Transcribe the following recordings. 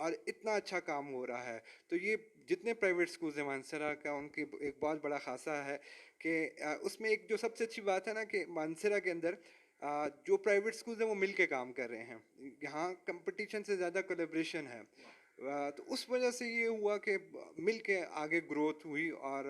اور اتنا اچھا کام ہو رہا ہے. تو یہ جتنے پرائیویٹ اسکولز ہیں مانسہرہ کا، ان کی ایک بہت بڑا خاصہ ہے کہ اس میں ایک جو سب سے اچھی بات ہے نا کہ مانسہرہ کے اندر جو پرائیویٹ اسکولز ہیں وہ مل کے کام کر رہے ہیں. یہاں کمپٹیشن سے زیادہ کولیبریشن ہے. تو اس وجہ سے یہ ہوا کہ مل کے آگے گروتھ ہوئی، اور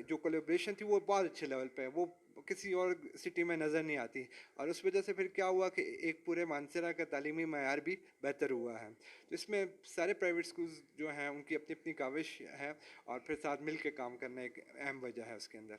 جو کولیبریشن تھی وہ بہت اچھے لیول پہ ہے، وہ کسی اور سٹی میں نظر نہیں آتی. اور اس وجہ سے پھر کیا ہوا کہ ایک پورے مانسہرہ کا تعلیمی معیار بھی بہتر ہوا ہے. تو اس میں سارے پرائیویٹ اسکولز جو ہیں ان کی اپنی اپنی کاوش ہے، اور پھر ساتھ مل کے کام کرنا ایک اہم وجہ ہے اس کے اندر.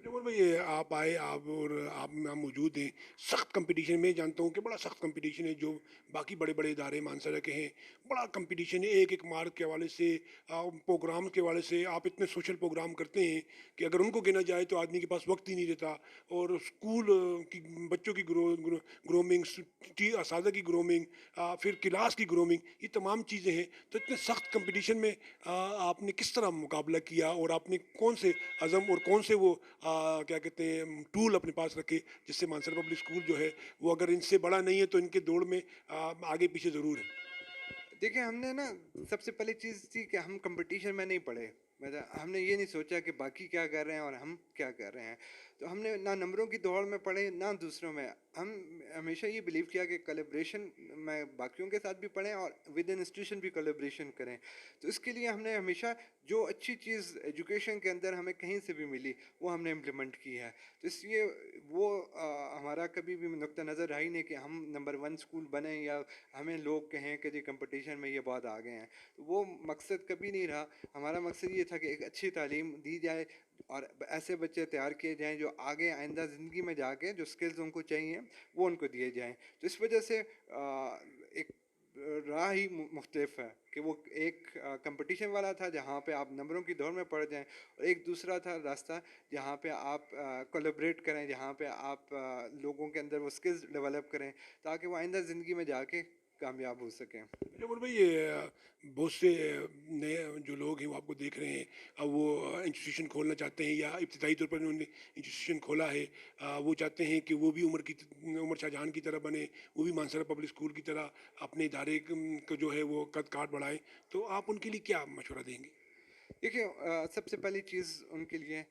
عمر بھائی آپ آئے، آپ اور آپ میں موجود ہیں سخت کمپٹیشن میں، جانتا ہوں کہ بڑا سخت کمپٹیشن ہے. جو باقی بڑے بڑے ادارے مانسہرہ کے ہیں بڑا کمپٹیشن ہے، ایک ایک مارک کے حوالے سے، پروگرام کے حوالے سے. آپ اتنے سوشل پروگرام کرتے ہیں کہ اگر ان کو گنا جائے تو آدمی کے پاس وقت ہی نہیں رہتا. اور اسکول کی بچوں کی گرومنگ، اساتذہ کی گرومنگ، پھر کلاس کی گرومنگ، یہ تمام چیزیں ہیں. تو اتنے سخت کمپٹیشن میں آپ نے کس طرح مقابلہ کیا، اور آپ نے کون سے عزم اور کون سے وہ کیا کہتے ہیں ٹول اپنے پاس رکھے جس سے مانسہرہ پبلک اسکول جو ہے وہ اگر ان سے بڑا نہیں ہے تو ان کے دوڑ میں آگے پیچھے ضرور ہے؟ دیکھیں، ہم نے نا سب سے پہلی چیز تھی کہ ہم کمپٹیشن میں نہیں پڑے. مطلب ہم نے یہ نہیں سوچا کہ باقی کیا کر رہے ہیں اور ہم کیا کر رہے ہیں. تو ہم نے نہ نمبروں کی دوڑ میں پڑھے نہ دوسروں میں. ہم ہمیشہ یہ بلیو کیا کہ کولیبریشن میں باقیوں کے ساتھ بھی پڑھیں اور ود ان انسٹیٹیوشن بھی کولیبریشن کریں. تو اس کے لیے ہم نے ہمیشہ جو اچھی چیز ایجوکیشن کے اندر ہمیں کہیں سے بھی ملی وہ ہم نے امپلیمنٹ کی ہے. تو اس لیے وہ ہمارا کبھی بھی نقطہ نظر رہا ہی نہیں کہ ہم نمبر 1 اسکول بنیں یا ہمیں لوگ کہیں کہ جی کمپٹیشن میں یہ بہت آگے ہیں. وہ مقصد کبھی نہیں رہا. ہمارا مقصد یہ تھا کہ ایک اچھی تعلیم دی جائے اور ایسے بچے تیار کیے جائیں جو آگے آئندہ زندگی میں جا کے جو سکلز ان کو چاہیے وہ ان کو دیے جائیں. تو اس وجہ سے ایک راہ ہی مختلف ہے کہ وہ ایک کمپٹیشن والا تھا جہاں پہ آپ نمبروں کی دوڑ میں پڑ جائیں، اور ایک دوسرا تھا راستہ جہاں پہ آپ کولیبریٹ کریں، جہاں پہ آپ لوگوں کے اندر وہ سکلز ڈیولپ کریں تاکہ وہ آئندہ زندگی میں جا کے کامیاب ہو سکیں. عمر بھائی بہت سے نئے جو لوگ ہیں وہ آپ کو دیکھ رہے ہیں، اب وہ انسٹیٹیوشن کھولنا چاہتے ہیں یا ابتدائی طور پر انہوں نے انسٹیٹیوشن کھولا ہے، وہ چاہتے ہیں کہ وہ بھی عمر شاہ جہاں کی طرح بنے، وہ بھی مانسہرہ پبلک اسکول کی طرح اپنے ادارے کو جو ہے وہ قد کاٹ بڑھائیں. تو آپ ان کے لیے کیا مشورہ دیں گے؟ دیکھیے، سب سے پہلی چیز ان کے لیے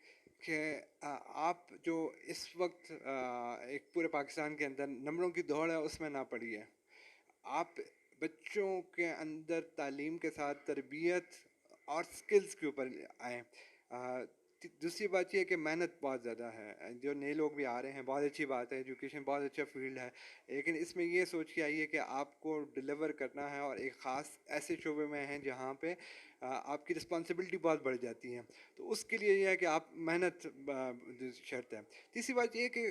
کہ آپ جو اس وقت ایک پورے پاکستان کے اندر نمبروں کی دوڑ ہے اس میں نہ پڑیے. آپ بچوں کے اندر تعلیم کے ساتھ تربیت اور سکلز کے اوپر آئیں. دوسری بات یہ ہے کہ محنت بہت زیادہ ہے. جو نئے لوگ بھی آ رہے ہیں بہت اچھی بات ہے، ایجوکیشن بہت اچھا فیلڈ ہے، لیکن اس میں یہ سوچ کے آئیے کہ آپ کو ڈلیور کرنا ہے اور ایک خاص ایسے شعبے میں ہیں جہاں پہ آپ کی رسپانسبلٹی بہت بڑھ جاتی ہے. تو اس کے لیے یہ ہے کہ آپ محنت شرط ہے. تیسری بات یہ ہے کہ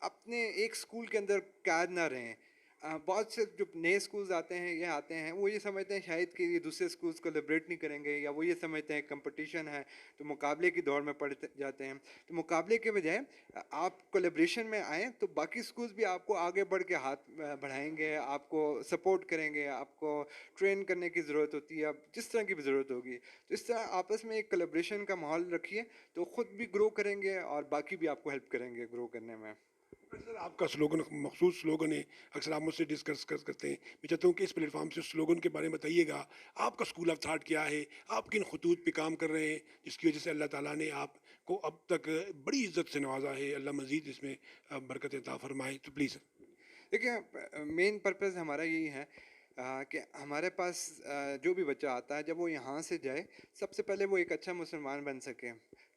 اپنے ایک اسکول کے اندر قید نہ رہیں. بہت سے جو نئے اسکولز آتے ہیں وہ یہ سمجھتے ہیں شاید کہ یہ دوسرے اسکولز کو لیبریٹ نہیں کریں گے، یا وہ یہ سمجھتے ہیں کمپٹیشن ہے تو مقابلے کی دوڑ میں پڑ جاتے ہیں. تو مقابلے کے بجائے آپ کولیبریشن میں آئیں تو باقی اسکولز بھی آپ کو آگے بڑھ کے ہاتھ بڑھائیں گے، آپ کو سپورٹ کریں گے، آپ کو ٹرین کرنے کی ضرورت ہوتی ہے، اب جس طرح کی بھی ضرورت ہوگی. تو اس طرح آپس میں ایک کولیبریشن کا ماحول رکھیے تو خود بھی گرو کریں گے اور باقی بھی آپ کو ہیلپ کریں گے گرو کرنے میں. سر آپ کا سلوگن مخصوص سلوگن ہے، اکثر آپ مجھ سے ڈسکس کرتے ہیں. میں چاہتا ہوں کہ اس پلیٹ فارم سے سلوگن کے بارے میں بتائیے گا. آپ کا اسکول آف تھاٹ کیا ہے؟ آپ کن خطوط پہ کام کر رہے ہیں جس کی وجہ سے اللہ تعالیٰ نے آپ کو اب تک بڑی عزت سے نوازا ہے؟ اللہ مزید اس میں برکت عطا فرمائے. تو پلیز. دیکھیں، مین پرپز ہمارا یہی ہے کہ ہمارے پاس جو بھی بچہ آتا ہے جب وہ یہاں سے جائے سب سے پہلے وہ ایک اچھا مسلمان بن سکے.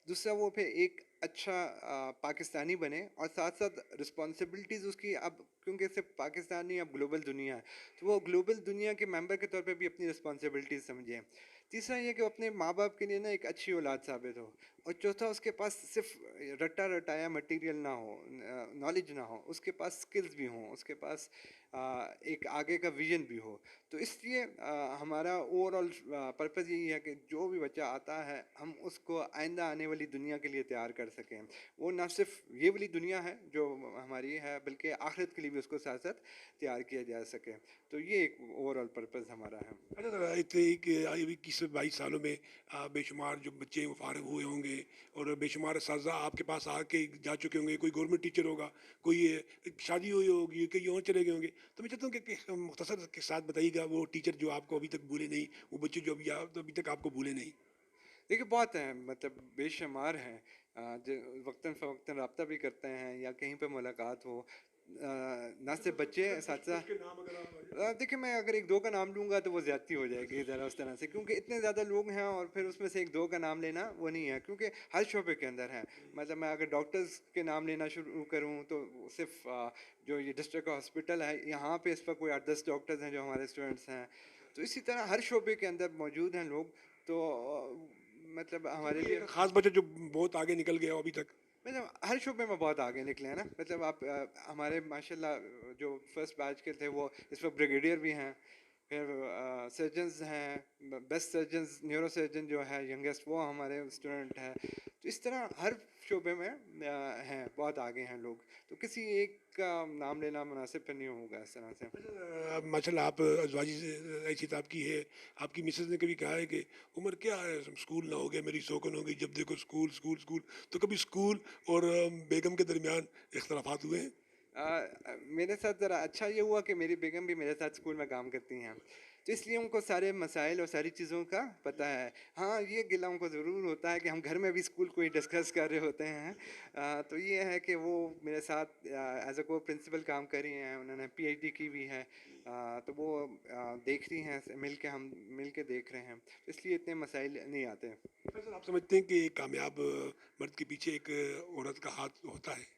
دوسرا وہ پھر ایک اچھا پاکستانی بنے، اور ساتھ ساتھ رسپانسبلٹیز اس کی اب کیونکہ صرف پاکستان نہیں اب گلوبل دنیا ہے تو وہ گلوبل دنیا کے ممبر کے طور پہ بھی اپنی رسپانسبلٹیز سمجھیں. تیسرا یہ کہ وہ اپنے ماں باپ کے لیے نا ایک اچھی اولاد ثابت ہو. اور چوتھا اس کے پاس صرف رٹا رٹایا مٹیریل نہ ہو، نالج نہ ہو، اس کے پاس سکلز بھی ہوں، اس کے پاس ایک آگے کا ویژن بھی ہو. تو اس لیے ہمارا اوور آل پرپز یہی ہے کہ جو بھی بچہ آتا ہے ہم اس کو آئندہ آنے والی دنیا کے لیے تیار کر سکیں. وہ نہ صرف یہ والی دنیا ہے جو ہماری ہے بلکہ آخرت کے لیے بھی اس کو ساتھ ساتھ تیار کیا جا سکے. تو یہ ایک اوور آل پرپز ہمارا ہے. اچھا سر، اتنے 21 22 سالوں میں بے شمار جو بچے وہ فارغ ہوئے ہوں گے اور بے شمار اساتذہ آپ کے پاس آ کے جا چکے ہوں گے. کوئی گورنمنٹ ٹیچر ہوگا، کوئی شادی ہوئی ہوگی، کئی اور چلے گئے ہوں گے. تو میں چاہتا ہوں کہ مختصر کے ساتھ بتائیے گا وہ ٹیچر جو آپ کو ابھی تک بھولے نہیں، وہ بچے جو ابھی تک آپ کو بھولے نہیں. دیکھیے بہت ہیں، مطلب بے شمار ہیں جو وقتاً فوقتاً رابطہ بھی کرتے ہیں یا کہیں پہ ملاقات ہو. نہ صرف بچے اساتذہ. کچھ کے نام اگر آپ دیکھیں میں اگر ایک دو کا نام لوں گا تو وہ زیادتی ہو جائے گی ذرا اس طرح سے، کیونکہ اتنے زیادہ لوگ ہیں اور پھر اس میں سے ایک دو کا نام لینا وہ نہیں ہے، کیونکہ ہر شعبے کے اندر ہے. مطلب میں اگر ڈاکٹرز کے نام لینا شروع کروں تو صرف جو یہ ڈسٹرکٹ ہاسپٹل ہے یہاں پہ اس پر کوئی 8 10 ڈاکٹرز ہیں جو ہمارے اسٹوڈنٹس ہیں. تو اسی طرح ہر شعبے کے اندر موجود ہیں لوگ. تو مطلب ہمارے لیے ایک خاص بچہ جو بہت آگے نکل گیا ہو ابھی تک. مطلب ہر شعبے میں بہت آگے نکلے ہیں نا. مطلب آپ ہمارے ماشاء اللہ جو فرسٹ بیچ کے تھے وہ اس وقت بریگیڈیئر بھی ہیں. پھر سرجنز ہیں، بیسٹ سرجنز نیورو سرجن جو ہے ینگیسٹ وہ ہمارے اسٹوڈنٹ ہے. تو اس طرح ہر شعبے میں ہیں، بہت آگے ہیں لوگ. تو کسی ایک کا نام لینا مناسب پھر نہیں ہوگا اس طرح سے. ماشاء اللہ آپ ازواجی حیثیت آپ کی ہے. آپ کی مسز نے کبھی کہا ہے کہ عمر کیا ہے، اسکول نہ ہو گیا، میری سوکن ہو گئی، جب دیکھو اسکول اسکول اسکول. تو کبھی اسکول اور بیگم کے درمیان اختلافات ہوئے ہیں؟ میرے ساتھ ذرا اچھا یہ ہوا کہ میری بیگم بھی میرے ساتھ اسکول میں کام کرتی ہیں، تو اس لیے ان کو سارے مسائل اور ساری چیزوں کا پتہ ہے. ہاں یہ گلہ ان کو ضرور ہوتا ہے کہ ہم گھر میں بھی اسکول کو ہی ڈسکس کر رہے ہوتے ہیں. تو یہ ہے کہ وہ میرے ساتھ ایز اے کو پرنسپل کام کر رہی ہیں، انہوں نے PhD کی بھی ہے. تو وہ دیکھ رہی ہیں، مل کے ہم مل کے دیکھ رہے ہیں، اس لیے اتنے مسائل نہیں آتے. سر آپ سمجھتے ہیں کہ ایک کامیاب مرد کے پیچھے ایک عورت کا ہاتھ ہوتا ہے؟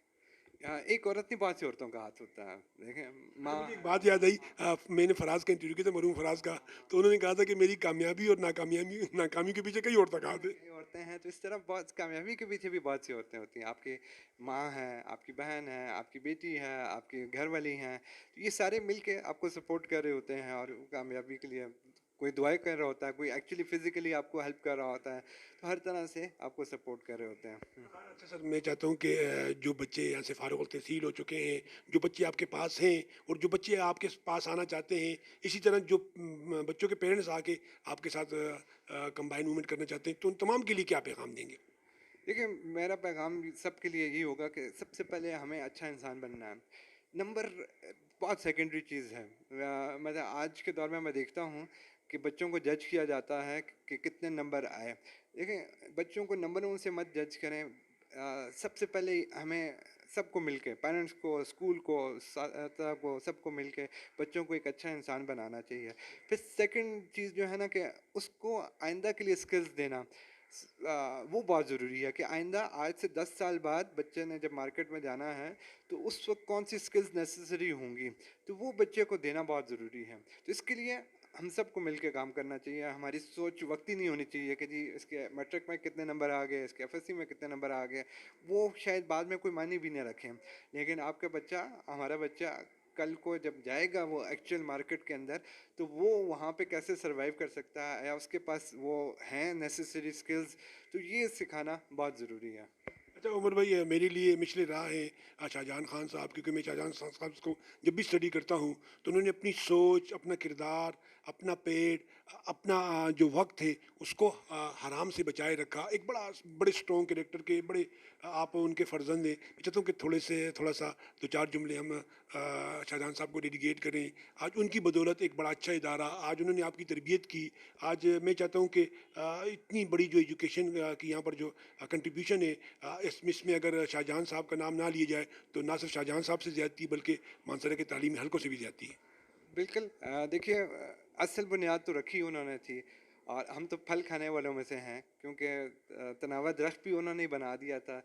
ایک عورت نہیں، بہت سی عورتوں کا ہاتھ ہوتا ہے. دیکھیں ماں. مجھے ایک بات یاد آئی، میں نے فراز کا انٹرویو کیا تھا، مرحوم فراز کا. تو انہوں نے کہا تھا کہ میری کامیابی اور ناکامی کے پیچھے کئی عورتوں کا ہاتھ ہے. کئی عورتیں ہیں، تو اس طرح بہت کامیابی کے پیچھے بھی بہت سی عورتیں ہوتی ہیں. آپ کی ماں ہیں، آپ کی بہن ہے، آپ کی بیٹی ہے، آپ کی گھر والی ہیں. تو یہ سارے مل کے آپ کو سپورٹ کر رہے ہوتے ہیں اور کامیابی کے لیے کوئی دعائیں کر رہا ہوتا ہے، کوئی ایکچولی فزیکلی آپ کو ہیلپ کر رہا ہوتا ہے. تو ہر طرح سے آپ کو سپورٹ کر رہے ہوتے ہیں. اچھا سر، میں چاہتا ہوں کہ جو بچے یہاں سے فارغ التحصیل ہو چکے ہیں، جو بچے آپ کے پاس ہیں اور جو بچے آپ کے پاس آنا چاہتے ہیں، اسی طرح جو بچوں کے پیرنٹس آ کے آپ کے ساتھ کمبائن موومنٹ کرنا چاہتے ہیں، تو ان تمام کے لیے کیا پیغام دیں گے؟ دیکھیں میرا پیغام سب کے لیے یہی ہوگا کہ سب سے پہلے ہمیں اچھا انسان بننا ہے. نمبر بہت سیکنڈری چیز ہے. مطلب آج کے دور میں میں دیکھتا ہوں کہ بچوں کو جج کیا جاتا ہے کہ کتنے نمبر آئے. دیکھیں بچوں کو نمبروں سے مت جج کریں. سب سے پہلے ہمیں سب کو مل کے، پیرنٹس کو، اسکول کو، اساتذہ کو، سب کو مل کے بچوں کو ایک اچھا انسان بنانا چاہیے. پھر سیکنڈ چیز جو ہے نا کہ اس کو آئندہ کے لیے اسکلز دینا، وہ بہت ضروری ہے کہ آئندہ آج سے 10 سال بعد بچے نے جب مارکیٹ میں جانا ہے تو اس وقت کون سی اسکلز نیسسری ہوں گی، تو وہ بچے کو دینا بہت ضروری ہے. تو اس کے لیے ہم سب کو مل کے کام کرنا چاہیے. ہماری سوچ وقتی نہیں ہونی چاہیے کہ جی اس کے میٹرک میں کتنے نمبر آ گئے، اس کے FSC میں کتنے نمبر آ گئے. وہ شاید بعد میں کوئی معنی بھی نہ رکھیں، لیکن آپ کا بچہ، ہمارا بچہ کل کو جب جائے گا وہ ایکچوئل مارکیٹ کے اندر تو وہ وہاں پہ کیسے سروائیو کر سکتا ہے، یا اس کے پاس وہ ہیں نیسسری اسکلز. تو یہ سکھانا بہت ضروری ہے. اچھا عمر بھائی، میرے لیے مشل راہ ہے شاہجہان خان صاحب، کیونکہ میں شاہجہان صاحب کو جب بھی اسٹڈی کرتا ہوں تو انہوں نے اپنی سوچ، اپنا کردار، اپنا پیٹ، اپنا جو وقت ہے اس کو حرام سے بچائے رکھا. ایک بڑے اسٹرانگ کریکٹر کے بڑے آپ ان کے فرزند ہیں. میں چاہتا ہوں کہ تھوڑا سا 2 4 جملے ہم شاہجہان صاحب کو ڈیڈیکیٹ کریں. آج ان کی بدولت ایک بڑا اچھا ادارہ، آج انہوں نے آپ کی تربیت کی. آج میں چاہتا ہوں کہ اتنی بڑی جو ایجوکیشن کی یہاں پر جو کنٹریبیوشن ہے، اس میں اگر شاہجہان صاحب کا نام نہ لیا جائے تو نہ صرف شاہجہان صاحب سے زیادتی بلکہ مانسہرہ کے تعلیمی حلقوں سے بھی زیادتی ہے. بالکل. دیکھیے اصل بنیاد تو رکھی انہوں نے تھی، اور ہم تو پھل کھانے والوں میں سے ہیں، کیونکہ تناوع درخت بھی انہوں نے بنا دیا تھا.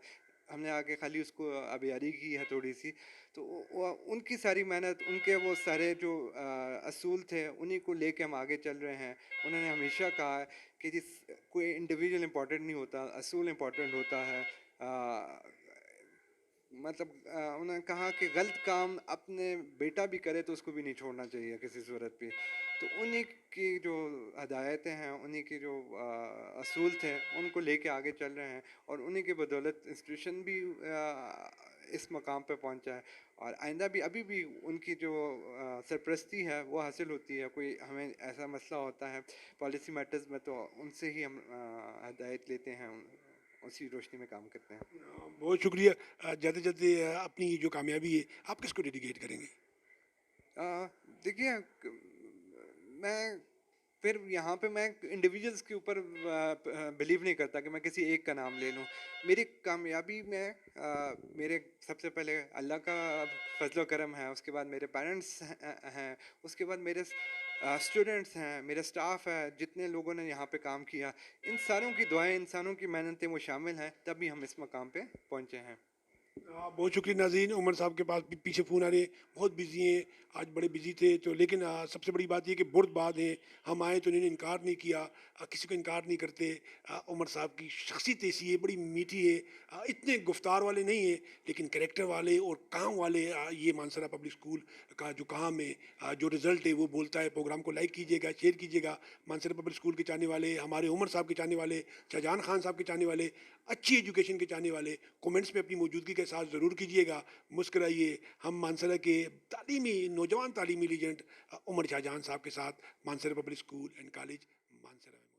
ہم نے آگے خالی اس کو آبیاری کی ہے تھوڑی سی. تو ان کی ساری محنت، ان کے وہ سارے جو اصول تھے انہی کو لے کے ہم آگے چل رہے ہیں. انہوں نے ہمیشہ کہا کہ جس کوئی انڈیویجول امپورٹنٹ نہیں ہوتا، اصول امپورٹنٹ ہوتا ہے. مطلب انہوں نے کہا کہ غلط کام اپنے بیٹا بھی کرے تو اس کو بھی نہیں چھوڑنا چاہیے کسی صورت پہ. تو انہیں کی جو ہدایتیں ہیں، انہیں کی جو اصول تھے، ان کو لے کے آگے چل رہے ہیں، اور انہیں کی بدولت انسٹیٹیوشن بھی اس مقام پہ پہنچا ہے، اور آئندہ بھی ابھی بھی ان کی جو سرپرستی ہے وہ حاصل ہوتی ہے. کوئی ہمیں ایسا مسئلہ ہوتا ہے پالیسی میٹرز میں، تو ان سے ہی ہم ہدایت لیتے ہیں، اسی روشنی میں کام کرتے ہیں. بہت شکریہ. جاتے جاتے اپنی جو کامیابی ہے آپ کس کو ڈیڈیکیٹ کریں گے؟ دیکھیے، میں پھر یہاں پہ میں انڈیویجولس کے اوپر بلیو نہیں کرتا کہ میں کسی ایک کا نام لے لوں. میری کامیابی میں میرے سب سے پہلے اللہ کا فضل و کرم ہے، اس کے بعد میرے پیرنٹس ہیں، اس کے بعد میرے اسٹوڈنٹس ہیں، میرا اسٹاف ہے، جتنے لوگوں نے یہاں پہ کام کیا، ان ساروں کی دعائیں، انسانوں کی محنتیں وہ شامل ہیں، تبھی ہم اس مقام پہ پہنچے ہیں. بہت شکریہ ناظرین. عمر صاحب کے پاس بھی پیچھے فون آ رہے ہیں، بہت بزی ہیں آج، بڑے بزی تھے تو، لیکن سب سے بڑی بات یہ کہ برد باد ہیں، ہم آئے تو انہوں نے انکار نہیں کیا. کسی کو انکار نہیں کرتے. عمر صاحب کی شخصیت ایسی ہے، بڑی میٹھی ہے. اتنے گفتار والے نہیں ہیں لیکن کریکٹر والے اور کام والے. یہ مانسرا پبلک اسکول کا جو کام ہے، جو رزلٹ ہے وہ بولتا ہے. پروگرام کو لائک کیجیے گا، شیئر کیجیے گا. مانسرا پبلک اسکول کے چاہنے والے، ہمارے عمر صاحب کے چاہنے والے، شاہجہان خان صاحب کے چاہنے والے، اچھی ایجوکیشن کے چاہنے والے، کومنٹس میں اپنی موجودگی کے ساتھ ضرور کیجیے گا. مسکرائیے. ہم مانسرا کے تعلیمی، نوجوان تعلیمی لیجنڈ عمر شاہجہان صاحب کے ساتھ، Mansehra public school and college Mansehra میں.